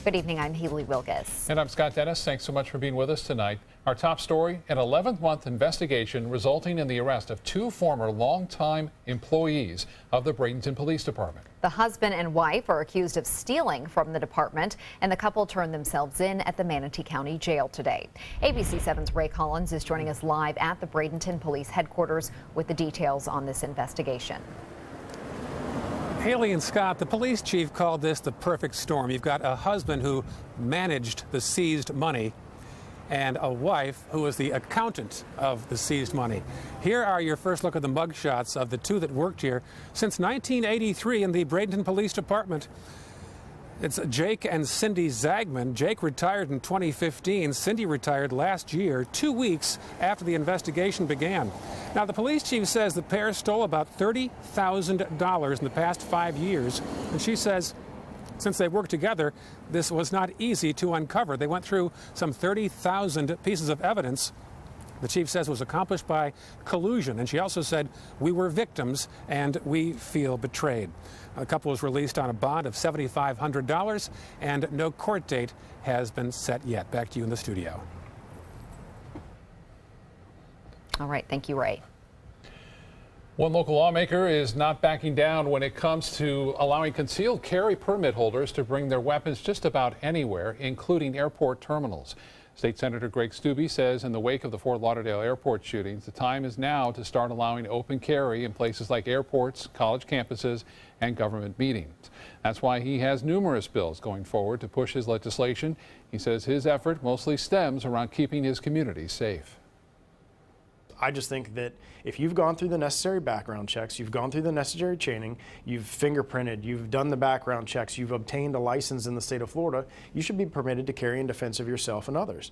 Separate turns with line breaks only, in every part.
Good evening, I'm Haley Wilgus.
And I'm Scott Dennis. Thanks so much for being with us tonight. Our top story, an 11th-month investigation resulting in the arrest of two former longtime employees of the Bradenton Police Department.
The husband and wife are accused of stealing from the department, and the couple turned themselves in at the Manatee County Jail today. ABC 7's Ray Collins is joining us live at the Bradenton Police Headquarters with the details on this investigation.
Haley and Scott, the police chief called this the perfect storm. You've got a husband who managed the seized money and a wife who was the accountant of the seized money. Here are your first look at the mugshots of the two that worked here since 1983 in the Bradenton Police Department. It's Jake and Cindy Zagman. Jake retired in 2015. Cindy retired last year, 2 weeks after the investigation began. Now, the police chief says the pair stole about $30,000 in the past 5 years. And she says since they worked together, this was not easy to uncover. They went through some 30,000 pieces of evidence. The chief says was accomplished by collusion, and she also said, we were victims and we feel betrayed. The couple was released on a bond of $7,500, and no court date has been set yet. Back to you in the studio.
All right, thank you, Ray.
One local lawmaker is not backing down when it comes to allowing concealed carry permit holders to bring their weapons just about anywhere, including airport terminals. State Senator Greg Steube says in the wake of the Fort Lauderdale airport shootings, the time is now to start allowing open carry in places like airports, college campuses, and government meetings. That's why he has numerous bills going forward to push his legislation. He says his effort mostly stems around keeping his community safe.
I just think that if you've gone through the necessary background checks, you've gone through the necessary chaining, you've fingerprinted, you've done the background checks, you've obtained a license in the state of Florida, you should be permitted to carry in defense of yourself and others.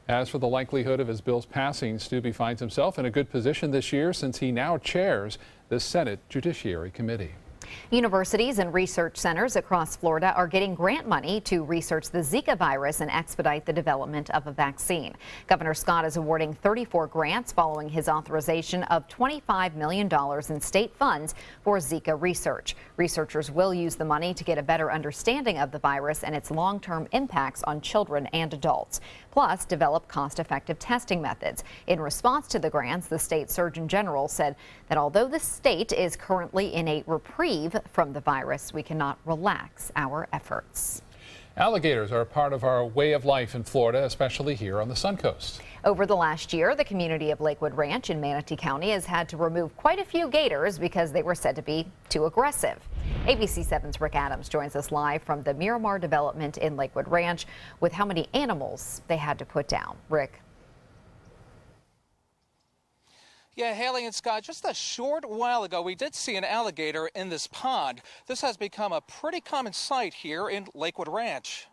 As for the likelihood of his bills passing, Steube finds himself in a good position this year since he now chairs the Senate Judiciary Committee.
Universities and research centers across Florida are getting grant money to research the Zika virus and expedite the development of a vaccine. Governor Scott is awarding 34 grants following his authorization of $25 million in state funds for Zika research. Researchers will use the money to get a better understanding of the virus and its long-term impacts on children and adults, plus develop cost-effective testing methods. In response to the grants, the state Surgeon General said that although the state is currently in a reprieve from the virus, we cannot relax our efforts.
Alligators are a part of our way of life in Florida, especially here on the Suncoast.
Over the last year, the community of Lakewood Ranch in Manatee County has had to remove quite a few gators because they were said to be too aggressive. ABC 7's Rick Adams joins us live from the Miramar development in Lakewood Ranch with how many animals they had to put down. Rick.
Yeah, Haley and Scott, just a short while ago, we did see an alligator in this pond. This has become a pretty common sight here in Lakewood Ranch.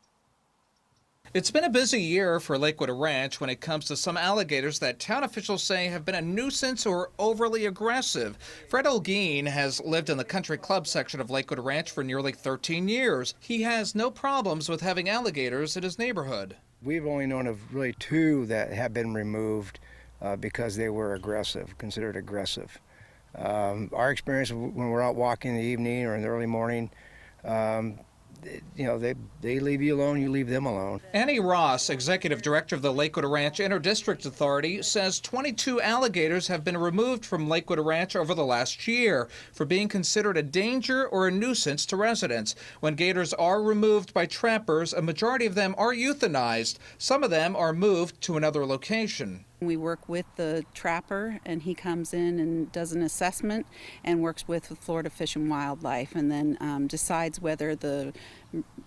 It's been a busy year for Lakewood Ranch when it comes to some alligators that town officials say have been a nuisance or overly aggressive. Fred Olguin has lived in the country club section of Lakewood Ranch for nearly 13 years. He has no problems with having alligators in his neighborhood.
We've only known of really two that have been removed because they were considered aggressive. Our experience when we're out walking in the evening or in the early morning, you know, they leave you alone, you leave them alone.
Annie Ross, executive director of the Lakewood Ranch Interdistrict Authority, says 22 alligators have been removed from Lakewood Ranch over the last year for being considered a danger or a nuisance to residents. When gators are removed by trappers, a majority of them are euthanized. Some of them are moved to another location.
We work with the trapper, and he comes in and does an assessment and works with Florida Fish and Wildlife, and then decides whether the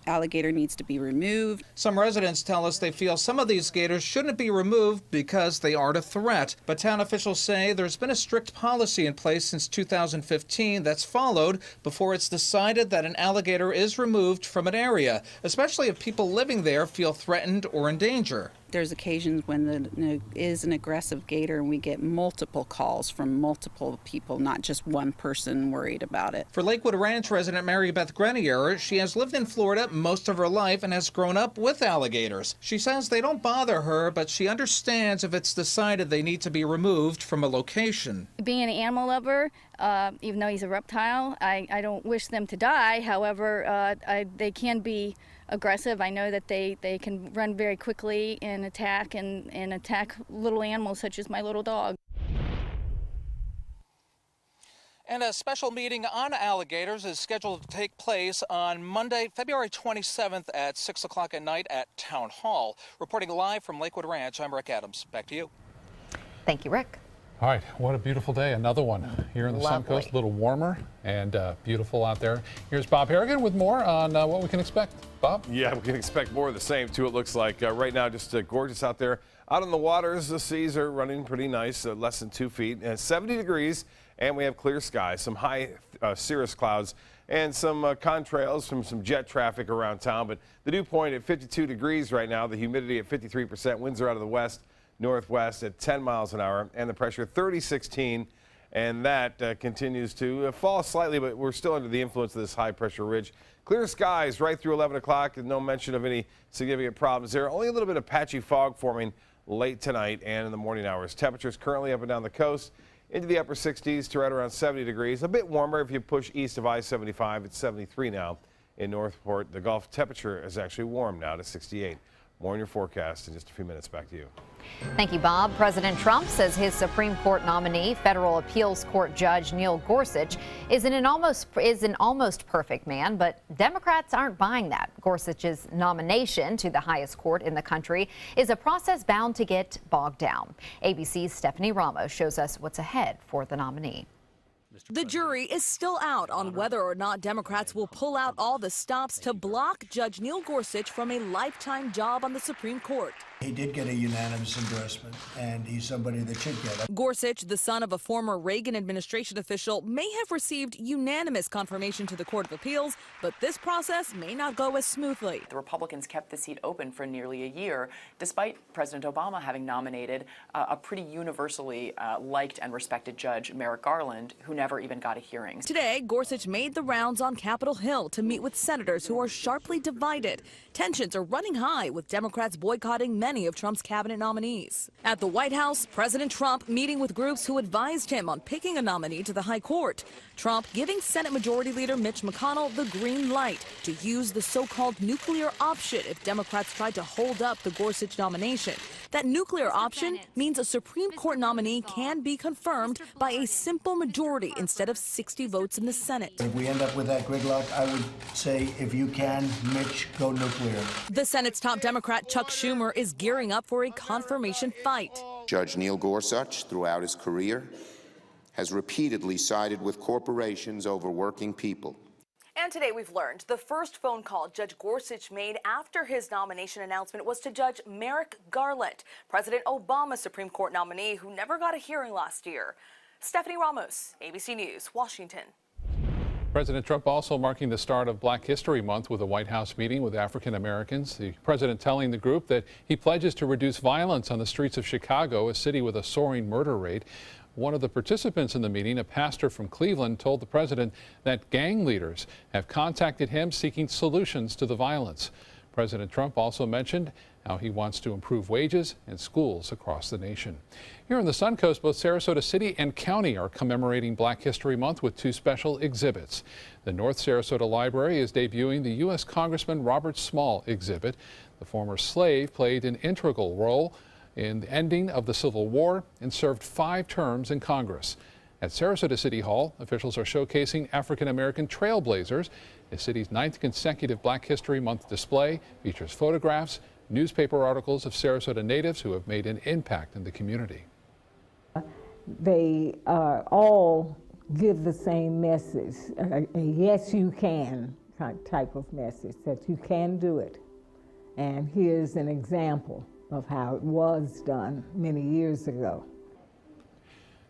alligator needs to be removed.
Some residents tell us they feel some of these gators shouldn't be removed because they aren't a threat. But town officials say there's been a strict policy in place since 2015 that's followed before it's decided that an alligator is removed from an area, especially if people living there feel threatened or in danger.
There's occasions when there is an aggressive gator and we get multiple calls from multiple people, not just one person worried about it.
For Lakewood Ranch resident Mary Beth Grenier, she has lived in Florida most of her life and has grown up with alligators. She says they don't bother her, but she understands if it's decided they need to be removed from a location.
Being an animal lover, even though he's a reptile, I don't wish them to die. However, they can be aggressive. I know that they can run very quickly and attack little animals such as my little dog.
And a special meeting on alligators is scheduled to take place on Monday, February 27th at 6 o'clock at night at Town Hall. Reporting live from Lakewood Ranch, I'm Rick Adams. Back to you.
Thank you, Rick.
All right, what a beautiful day. Another one here in the Suncoast, a little warmer and beautiful out there. Here's Bob Harrigan with more on what we can expect. Bob?
Yeah, we can expect more of the same, too, it looks like. Right now, just gorgeous out there. Out on the waters, the seas are running pretty nice, less than 2 feet, and 70 degrees, and we have clear skies, some high cirrus clouds, and some contrails from some jet traffic around town. But the dew point at 52 degrees right now, the humidity at 53%, winds are out of the west, northwest at 10 miles an hour, and the pressure 3016, and that continues to fall slightly, but we're still under the influence of this high pressure ridge. Clear skies right through 11 o'clock, and no mention of any significant problems there. Only a little bit of patchy fog forming late tonight and in the morning hours. Temperatures currently up and down the coast into the upper 60s to right around 70 degrees. A bit warmer if you push east of I-75. It's 73 now in Northport. The Gulf temperature is actually warm now to 68. More in your forecast in just a few minutes. Back to you.
Thank you, Bob. President Trump says his Supreme Court nominee, federal appeals court judge Neil Gorsuch, is an almost perfect man, but Democrats aren't buying that. Gorsuch's nomination to the highest court in the country is a process bound to get bogged down. ABC's Stephanie Ramos shows us what's ahead for the nominee.
The jury is still out on whether or not Democrats will pull out all the stops to block Judge Neil Gorsuch from a lifetime job on the Supreme Court.
He did get a unanimous endorsement, and he's somebody that should get it.
Gorsuch, the son of a former Reagan administration official, may have received unanimous confirmation to the Court of Appeals, but this process may not go as smoothly.
The Republicans kept the seat open for nearly a year, despite President Obama having nominated a pretty universally liked and respected judge, Merrick Garland, who never even got a hearing.
Today, Gorsuch made the rounds on Capitol Hill to meet with senators who are sharply divided. Tensions are running high, with Democrats boycotting many of Trump's cabinet nominees. At the White House, President Trump meeting with groups who advised him on picking a nominee to the high court. Trump giving Senate Majority Leader Mitch McConnell the green light to use the so-called nuclear option if Democrats tried to hold up the Gorsuch nomination. That nuclear option means a Supreme Court nominee can be confirmed by a simple majority instead of 60 votes in the Senate.
If we end up with that gridlock, I would say, if you can, Mitch, go nuclear.
The Senate's top Democrat, Chuck Schumer, is gearing up for a confirmation fight.
Judge Neil Gorsuch, throughout his career, has repeatedly sided with corporations over working people.
And today we've learned the first phone call Judge Gorsuch made after his nomination announcement was to Judge Merrick Garland, President Obama's Supreme Court nominee who never got a hearing last year. Stephanie Ramos, ABC News, Washington.
President Trump also marking the start of Black History Month with a White House meeting with African Americans. The president telling the group that he pledges to reduce violence on the streets of Chicago, a city with a soaring murder rate. One of the participants in the meeting, a pastor from Cleveland, told the president that gang leaders have contacted him seeking solutions to the violence. President Trump also mentioned how he wants to improve wages and schools across the nation. Here on the Suncoast, both Sarasota City and County are commemorating Black History Month with two special exhibits. The North Sarasota Library is debuting the U.S. Congressman Robert Small exhibit. The former slave played an integral role in the ending of the Civil War and served 5 terms in Congress. At Sarasota City Hall, officials are showcasing African-American trailblazers. The city's 9th consecutive Black History Month display features photographs, newspaper articles of Sarasota natives who have made an impact in the community.
They all give the same message, a yes you can type of message, that you can do it. And here's an example of how it was done many years ago.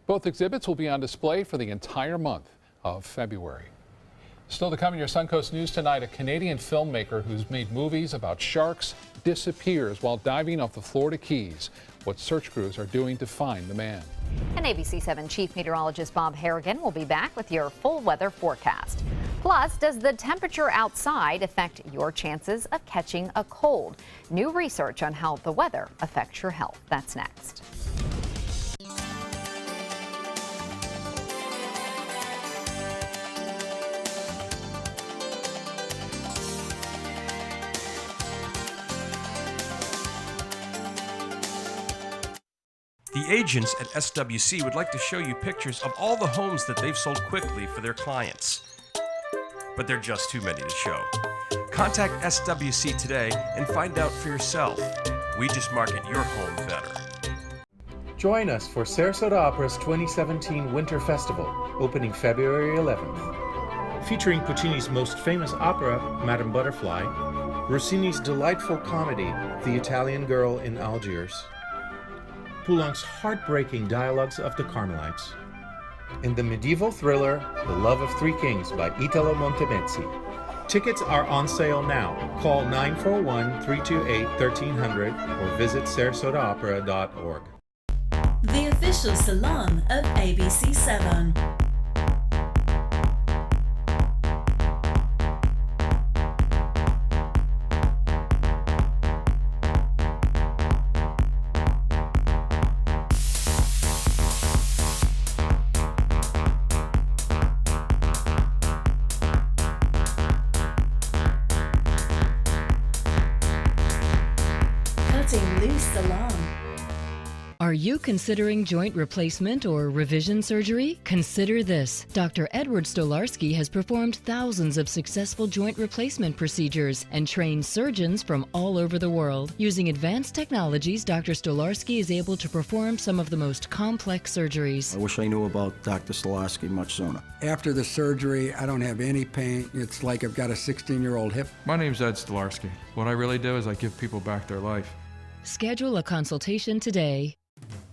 Both exhibits will be on display for the entire month of February. Still to come in your Suncoast News tonight, a Canadian filmmaker who's made movies about sharks disappears while diving off the Florida Keys. What search crews are doing to find the man.
And ABC 7 Chief Meteorologist Bob Harrigan will be back with your full weather forecast. Plus, does the temperature outside affect your chances of catching a cold? New research on how the weather affects your health. That's next.
The agents at SWC would like to show you pictures of all the homes that they've sold quickly for their clients. But they're just too many to show. Contact SWC today and find out for yourself. We just market your home better.
Join us for Sarasota Opera's 2017 Winter Festival, opening February 11th. Featuring Puccini's most famous opera, Madame Butterfly, Rossini's delightful comedy, The Italian Girl in Algiers, Poulenc's heartbreaking Dialogues of the Carmelites, and the medieval thriller The Love of Three Kings by Italo Montemezzi. Tickets are on sale now. Call 941-328-1300 or visit sarasotaopera.org.
The official salon of ABC7.
Are you considering joint replacement or revision surgery? Consider this. Dr. Edward Stolarski has performed thousands of successful joint replacement procedures and trained surgeons from all over the world. Using advanced technologies, Dr. Stolarski is able to perform some of the most complex surgeries.
I wish I knew about Dr. Stolarski much sooner.
After the surgery, I don't have any pain. It's like I've got a 16-year-old hip.
My name's Ed Stolarski. What I really do is I give people back their life.
Schedule a consultation today.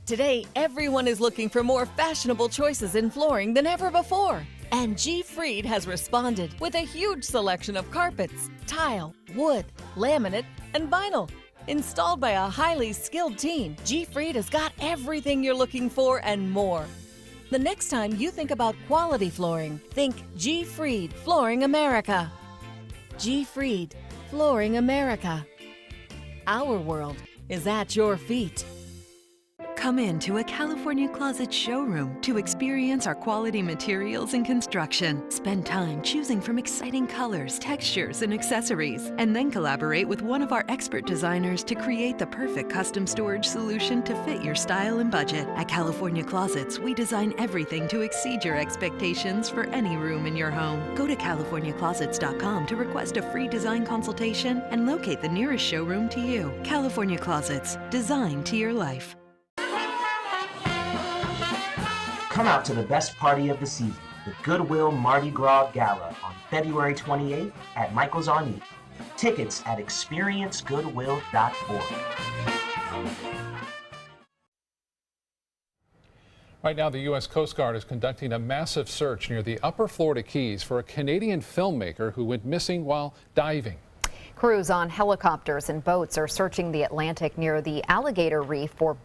Today, everyone is looking for more fashionable choices in flooring than ever before. And G. Fried has responded with a huge selection of carpets, tile, wood, laminate, and vinyl. Installed by a highly skilled team, G. Fried has got everything you're looking for and more. The next time you think about quality flooring, think G. Fried Flooring America. G. Fried Flooring America. Our world is at your feet.
Come into a California Closet showroom to experience our quality materials and construction. Spend time choosing from exciting colors, textures, and accessories, and then collaborate with one of our expert designers to create the perfect custom storage solution to fit your style and budget. At California Closets, we design everything to exceed your expectations for any room in your home. Go to CaliforniaClosets.com to request a free design consultation and locate the nearest showroom to you. California Closets, designed to your life.
Come out to the best party of the season, the Goodwill Mardi Gras Gala on February 28th at Michael's on E. Tickets at experiencegoodwill.org.
Right now, the U.S. Coast Guard is conducting a massive search near the Upper Florida Keys for a Canadian filmmaker who went missing while diving.
Crews on helicopters and boats are searching the Atlantic near the Alligator Reef for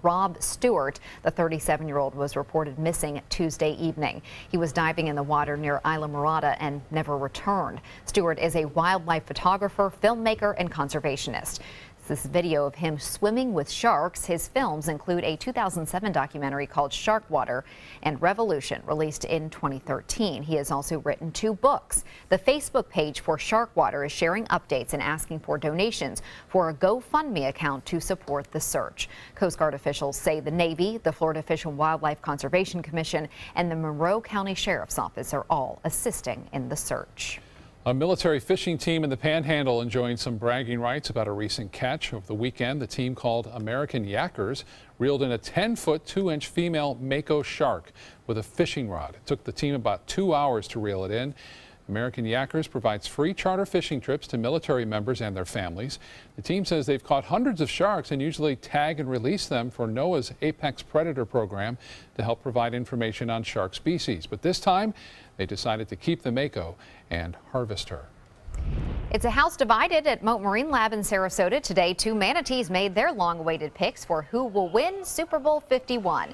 Rob Stewart. The 37-year-old was reported missing Tuesday evening. He was diving in the water near Isla Morada and never returned. Stewart is a wildlife photographer, filmmaker, and conservationist. This video of him swimming with sharks. His films include a 2007 documentary called Shark Water and Revolution, released in 2013. He has also written 2 books. The Facebook page for Shark Water is sharing updates and asking for donations for a GoFundMe account to support the search. Coast Guard officials say the Navy, the Florida Fish and Wildlife Conservation Commission, and the Monroe County Sheriff's Office are all assisting in the search.
A military fishing team in the Panhandle enjoying some bragging rights about a recent catch. Over the weekend, the team called American Yackers reeled in a 10-foot, 2-inch female mako shark with a fishing rod. It took the team about 2 hours to reel it in. American Yackers provides free charter fishing trips to military members and their families. The team says they've caught hundreds of sharks and usually tag and release them for NOAA's Apex Predator program to help provide information on shark species. But this time, they decided to keep the mako and harvest her.
It's a house divided at Mote Marine Lab in Sarasota. Today, 2 manatees made their long-awaited picks for who will win Super Bowl 51.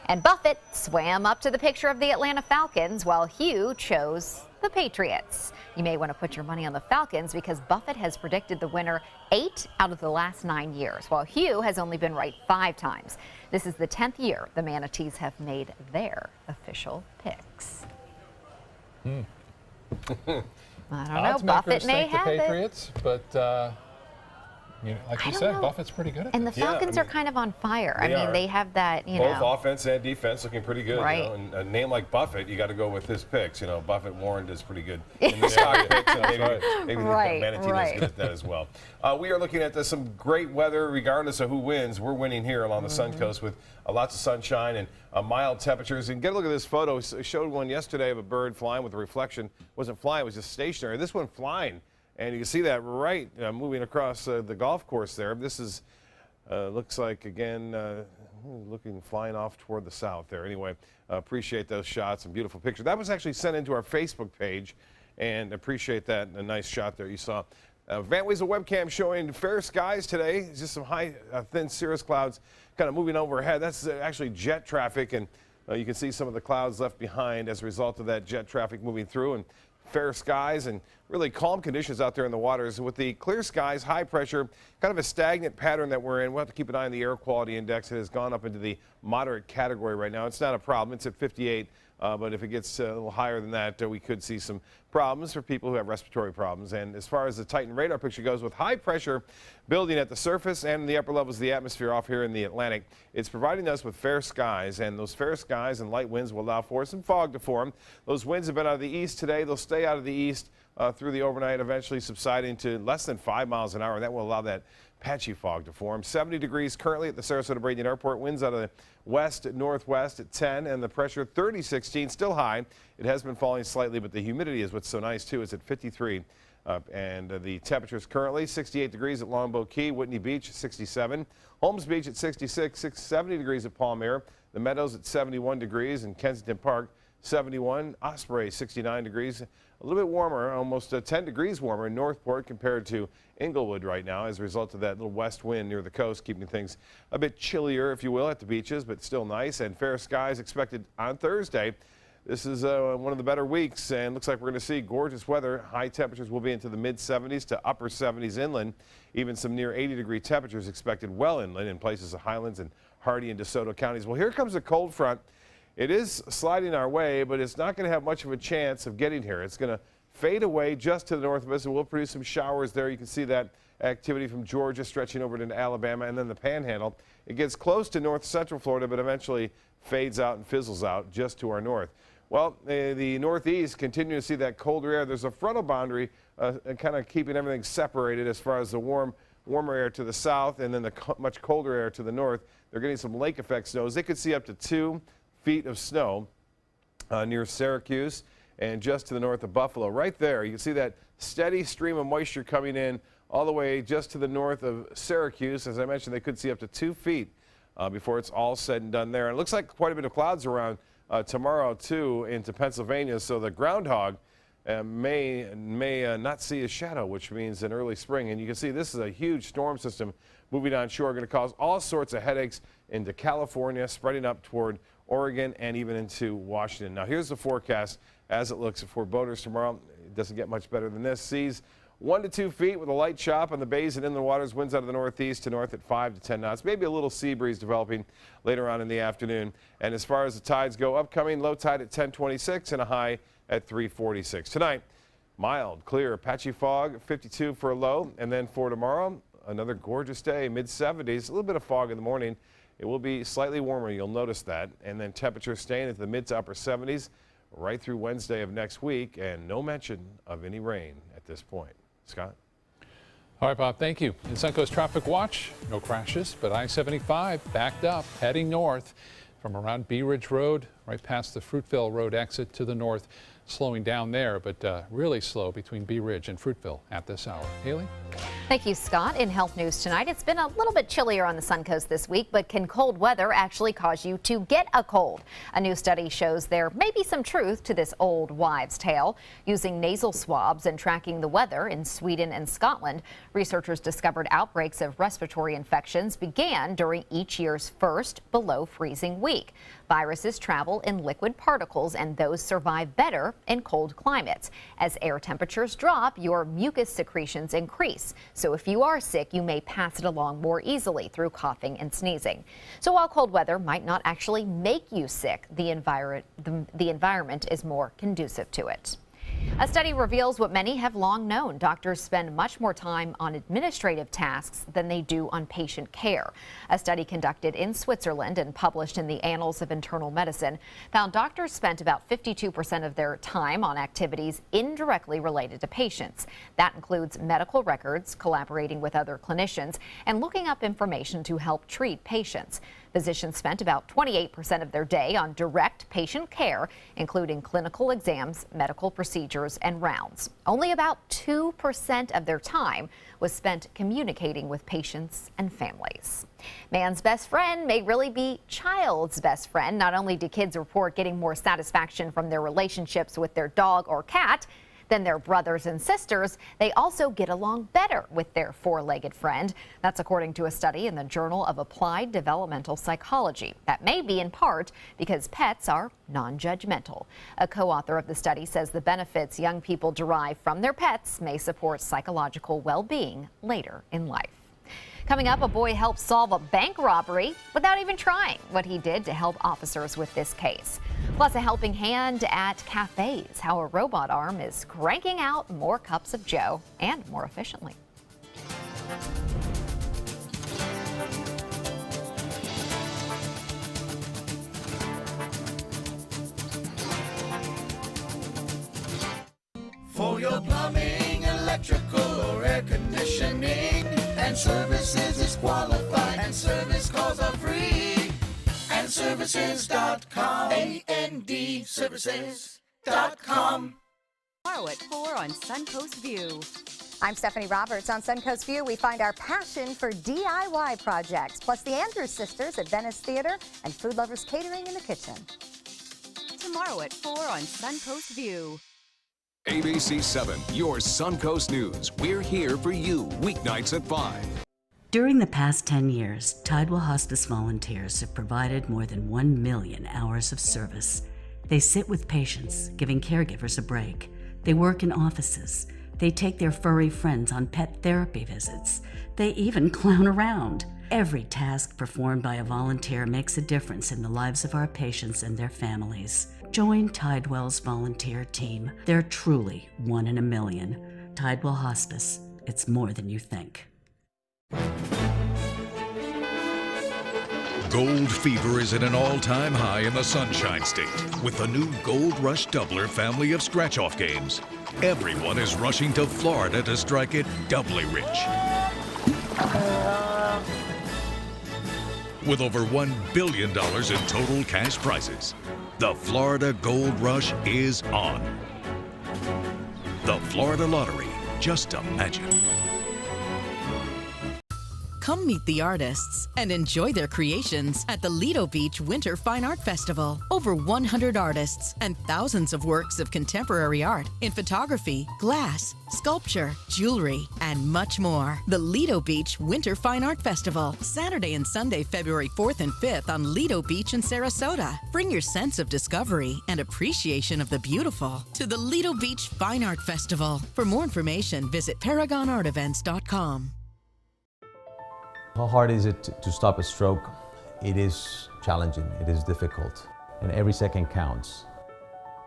And Buffett swam up to the picture of the Atlanta Falcons while Hugh chose the Patriots. You may want to put your money on the Falcons because Buffett has predicted the winner 8 out of the last 9 years, while Hugh has only been right 5 times. This is the 10th year the Manatees have made their official picks.
Hmm.
I don't know. Buffett may have
the Patriots, but like you said, Buffett's pretty good at
And the Falcons are kind of on fire. I mean, they have that,
both offense and defense looking pretty good.
Right.
You know? And a name like Buffett, you got to go with his picks. You know, Buffett Warren does pretty good in the stock picks. And maybe the Manatee is good at that as well. We are looking at some great weather, regardless of who wins. We're winning here along the Sun Coast with lots of sunshine and mild temperatures. And get a look at this photo. I showed one yesterday of a bird flying with a reflection. It wasn't flying; it was just stationary. This one flying. And you can see that right moving across the golf course there. This is, looks like, again, flying off toward the south there. Anyway, appreciate those shots and beautiful pictures. That was actually sent into our Facebook page, and appreciate that. A nice shot there you saw. Vantway's a webcam showing fair skies today. Just some high, thin cirrus clouds kind of moving overhead. That's actually jet traffic, and you can see some of the clouds left behind as a result of that jet traffic moving through. And fair skies and really calm conditions out there in the waters. With the clear skies, high pressure, kind of a stagnant pattern that we're in. We'll have to keep an eye on the air quality index. It has gone up into the moderate category right now. It's not a problem. It's at 58. But if it gets a little higher than that, we could see some problems for people who have respiratory problems. And as far as the Titan radar picture goes, with high pressure building at the surface and in the upper levels of the atmosphere off here in the Atlantic, it's providing us with fair skies. And those fair skies and light winds will allow for some fog to form. Those winds have been out of the east today. They'll stay out of the east through the overnight, eventually subsiding to less than 5 miles an hour. And that will allow that patchy fog to form. 70 degrees currently at the Sarasota-Bradenton Airport. Winds out of the west-northwest at 10, and the pressure 30-16, still high. It has been falling slightly, but the humidity is what's so nice too. It's at 53, and the temperatures currently 68 degrees at Longboat Key, Whitney Beach 67, Holmes Beach at 66, 70 degrees at Palm Air, the Meadows at 71 degrees, and Kensington Park 71, Osprey 69 degrees. A little bit warmer, almost 10 degrees warmer in Northport compared to Inglewood right now as a result of that little west wind near the coast, keeping things a bit chillier, if you will, at the beaches, but still nice. And fair skies expected on Thursday. This is one of the better weeks, and looks like we're going to see gorgeous weather. High temperatures will be into the mid-70s to upper 70s inland. Even some near 80-degree temperatures expected well inland in places of Highlands and Hardy and DeSoto counties. Well, here comes a cold front. It is sliding our way, but it's not going to have much of a chance of getting here. It's going to fade away just to the north of us, and we'll produce some showers there. You can see that activity from Georgia stretching over into Alabama and then the Panhandle. It gets close to north central Florida, but eventually fades out and fizzles out just to our north. Well, the northeast continue to see that colder air. There's a frontal boundary kind of keeping everything separated as far as the warmer air to the south and then the much colder air to the north. They're getting some lake effect snows. They could see up to 2 feet of snow near Syracuse and just to the north of Buffalo. Right there, you can see that steady stream of moisture coming in all the way just to the north of Syracuse. As I mentioned, they could see up to 2 feet before it's all said and done there. And it looks like quite a bit of clouds around tomorrow, too, into Pennsylvania. So the groundhog may not see a shadow, which means an early spring. And you can see this is a huge storm system moving on shore, going to cause all sorts of headaches into California, spreading up toward Oregon and even into Washington. Now here's the forecast as it looks for boaters tomorrow. It doesn't get much better than this. Seas 1 to 2 feet with a light chop on the bays and inland waters. Winds out of the northeast to north at 5 to 10 knots. Maybe a little sea breeze developing later on in the afternoon. And as far as the tides go, upcoming low tide at 10:26 and a high at 3:46. Tonight, mild, clear, patchy fog, 52 for a low. And then for tomorrow, another gorgeous day, mid-70s, a little bit of fog in the morning. It will be slightly warmer, you'll notice that, and then temperatures staying at the mid to upper 70s right through Wednesday of next week, and no mention of any rain at this point. Scott?
All right, Bob, thank you. In Suncoast Traffic Watch, no crashes, but I-75 backed up, heading north from around Bee Ridge Road, right past the Fruitville Road exit to the north, slowing down there, but really slow between Bee Ridge and Fruitville at this hour. Haley?
Thank you, Scott. In health news tonight, it's been a little bit chillier on the Suncoast this week, but can cold weather actually cause you to get a cold? A new study shows there may be some truth to this old wives' tale. Using nasal swabs and tracking the weather in Sweden and Scotland, researchers discovered outbreaks of respiratory infections began during each year's first below freezing week. Viruses travel in liquid particles, and those survive better in cold climates. As air temperatures drop, your mucus secretions increase. So if you are sick, you may pass it along more easily through coughing and sneezing. So while cold weather might not actually make you sick, the environment is more conducive to it. A study reveals what many have long known. Doctors spend much more time on administrative tasks than they do on patient care. A study conducted in Switzerland and published in the Annals of Internal Medicine found doctors spent about 52% of their time on activities indirectly related to patients. That includes medical records, collaborating with other clinicians, and looking up information to help treat patients. Physicians spent about 28% of their day on direct patient care, including clinical exams, medical procedures, and rounds. Only about 2% of their time was spent communicating with patients and families. Man's best friend may really be child's best friend. Not only do kids report getting more satisfaction from their relationships with their dog or cat than their brothers and sisters, they also get along better with their four-legged friend. That's according to a study in the Journal of Applied Developmental Psychology. That may be in part because pets are non-judgmental. A co-author of the study says the benefits young people derive from their pets may support psychological well-being later in life. Coming up, a boy helped solve a bank robbery without even trying. What he did to help officers with this case. Plus, a helping hand at cafes. How a robot arm is cranking out more cups of Joe and more efficiently.
For your plumbing, electrical, or air conditioning, and services is qualified, and service calls are free. And services.com, A-N-D, services.com.
Tomorrow at 4 on Suncoast View. I'm Stephanie Roberts. On Suncoast View, we find our passion for DIY projects, plus the Andrews Sisters at Venice Theater and Food Lovers Catering in the kitchen. Tomorrow at 4 on Suncoast View.
ABC 7, your Suncoast News. We're here for you weeknights at 5.
During the past 10 years, Tidewell Hospice volunteers have provided more than 1 million hours of service. They sit with patients, giving caregivers a break. They work in offices. They take their furry friends on pet therapy visits. They even clown around. Every task performed by a volunteer makes a difference in the lives of our patients and their families. Join Tidewell's volunteer team. They're truly 1 in a million. Tidewell Hospice. It's more than you think.
Gold fever is at an all-time high in the Sunshine State with the new Gold Rush Doubler family of scratch-off games. Everyone is rushing to Florida to strike it doubly rich. With over $1 billion in total cash prizes, the Florida Gold Rush is on. The Florida Lottery. Just imagine.
Come meet the artists and enjoy their creations at the Lido Beach Winter Fine Art Festival. Over 100 artists and thousands of works of contemporary art in photography, glass, sculpture, jewelry, and much more. The Lido Beach Winter Fine Art Festival, Saturday and Sunday, February 4th and 5th on Lido Beach in Sarasota. Bring your sense of discovery and appreciation of the beautiful to the Lido Beach Fine Art Festival. For more information, visit ParagonArtEvents.com.
How hard is it to stop a stroke? It is challenging, it is difficult, and every second counts.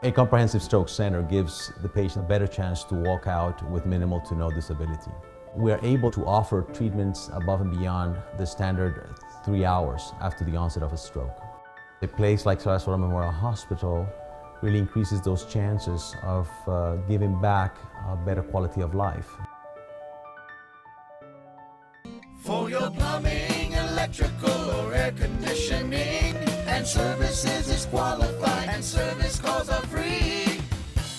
A comprehensive stroke center gives the patient a better chance to walk out with minimal to no disability. We are able to offer treatments above and beyond the standard 3 hours after the onset of a stroke. A place like Sarasota Memorial Hospital really increases those chances of giving back a better quality of life.
For your plumbing, electrical, or air conditioning, and services is qualified, and service calls are free.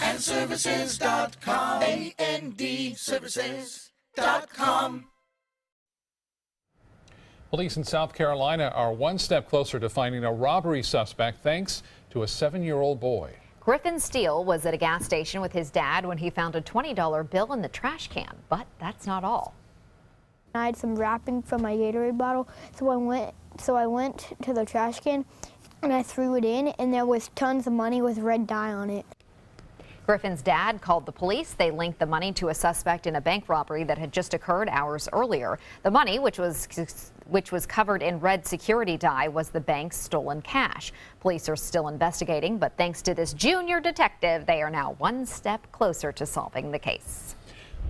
And services.com, A-N-D, services. ABC7.com.
Police in South Carolina are one step closer to finding a robbery suspect thanks to a 7-year-old boy.
Griffin Steele was at a gas station with his dad when he found a $20 bill in the trash can, but that's not all.
I had some wrapping from my Gatorade bottle, so I went to the trash can and I threw it in, and there was tons of money with red dye on it.
Griffin's dad called the police. They linked the money to a suspect in a bank robbery that had just occurred hours earlier. The money, which was covered in red security dye, was the bank's stolen cash. Police are still investigating, but thanks to this junior detective, they are now one step closer to solving the case.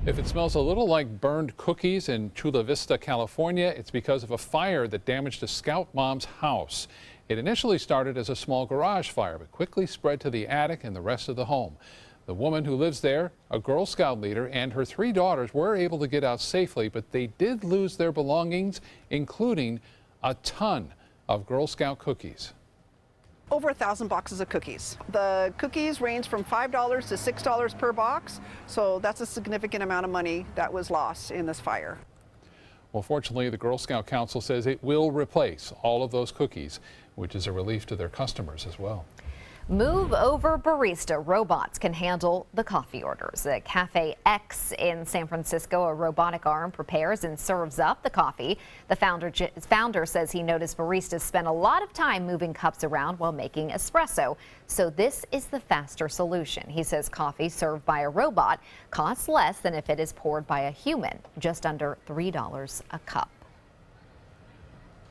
If it smells a little like burned cookies in Chula Vista, California, it's because of a fire that damaged a Scout mom's house. It initially started as a small garage fire, but quickly spread to the attic and the rest of the home. The woman who lives there, a Girl Scout leader, and her 3 daughters were able to get out safely, but they did lose their belongings, including a ton of Girl Scout cookies.
Over 1,000 boxes of cookies. The cookies range from $5 to $6 per box, so that's a significant amount of money that was lost in this fire.
Well, fortunately, the Girl Scout Council says it will replace all of those cookies, which is a relief to their customers as well.
Move over barista robots can handle the coffee orders. At Cafe X in San Francisco, a robotic arm prepares and serves up the coffee. The founder says he noticed baristas spend a lot of time moving cups around while making espresso. So this is the faster solution. He says coffee served by a robot costs less than if it is poured by a human, just under $3 a cup.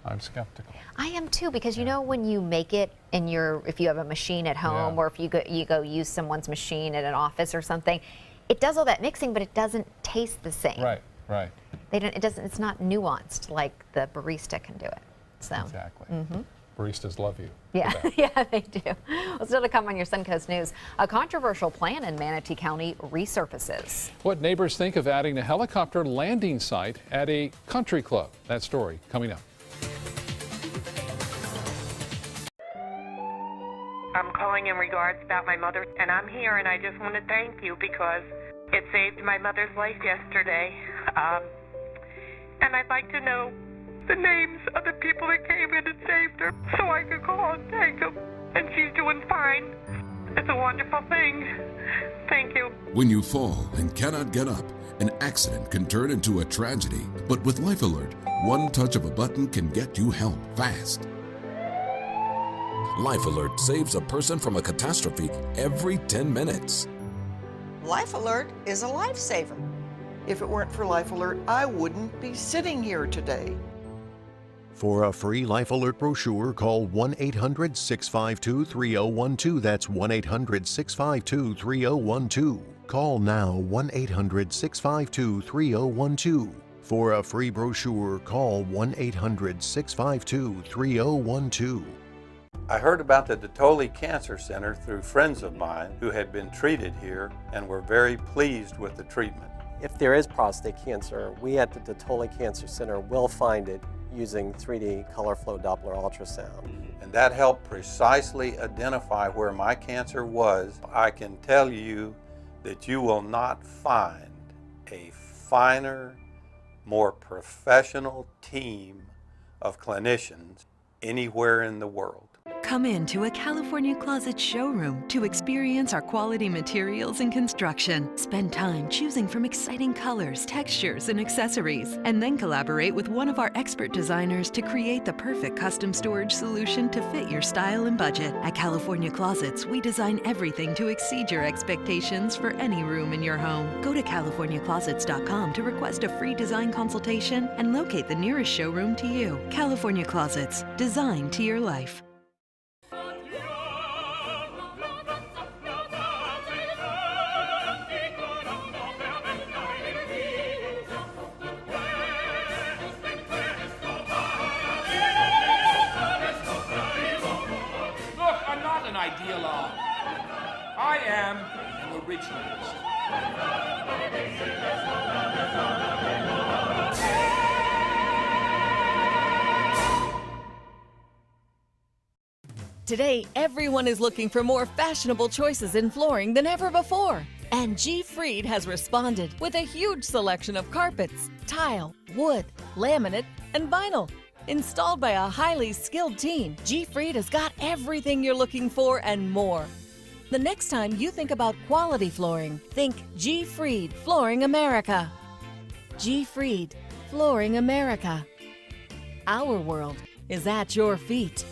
I'm skeptical.
I am too, because you know when you make it in if you have a machine at home, or if you go use someone's machine at an office or something, it does all that mixing, but it doesn't taste the same.
Right, right.
It's not nuanced like the barista can do it. So
exactly. Baristas love you.
Yeah, yeah, they do. Well, still to come on your Suncoast News, a controversial plan in Manatee County resurfaces.
What neighbors think of adding a helicopter landing site at a country club. That story coming up.
I'm calling in regards about my mother, and I'm here, and I just want to thank you because it saved my mother's life yesterday. And I'd like to know the names of the people that came in and saved her so I could call and thank them. And she's doing fine. It's a wonderful thing. Thank you.
When you fall and cannot get up, an accident can turn into a tragedy. But with Life Alert, one touch of a button can get you help fast. Life Alert saves a person from a catastrophe every 10 minutes.
Life Alert is a lifesaver. If it weren't for Life Alert, I wouldn't be sitting here today.
For a free Life Alert brochure, call 1-800-652-3012. That's 1-800-652-3012. Call now 1-800-652-3012. For a free brochure, call 1-800-652-3012.
I heard about the Dotoli Cancer Center through friends of mine who had been treated here and were very pleased with the treatment.
If there is prostate cancer, we at the Dotoli Cancer Center will find it using 3D color flow Doppler ultrasound.
And that helped precisely identify where my cancer was. I can tell you that you will not find a finer, more professional team of clinicians anywhere in the world.
Come into a California Closet showroom to experience our quality materials and construction. Spend time choosing from exciting colors, textures, and accessories, and then collaborate with one of our expert designers to create the perfect custom storage solution to fit your style and budget. At California Closets, we design everything to exceed your expectations for any room in your home. Go to CaliforniaClosets.com to request a free design consultation and locate the nearest showroom to you. California Closets, designed to your life.
Ideologue. I am an originalist.
Today, everyone is looking for more fashionable choices in flooring than ever before. And G. Fried has responded with a huge selection of carpets, tile, wood, laminate, and vinyl. Installed by a highly skilled team, G. Fried has got everything you're looking for and more. The next time you think about quality flooring, think G. Fried Flooring America. G. Fried Flooring America. Our world is at your feet.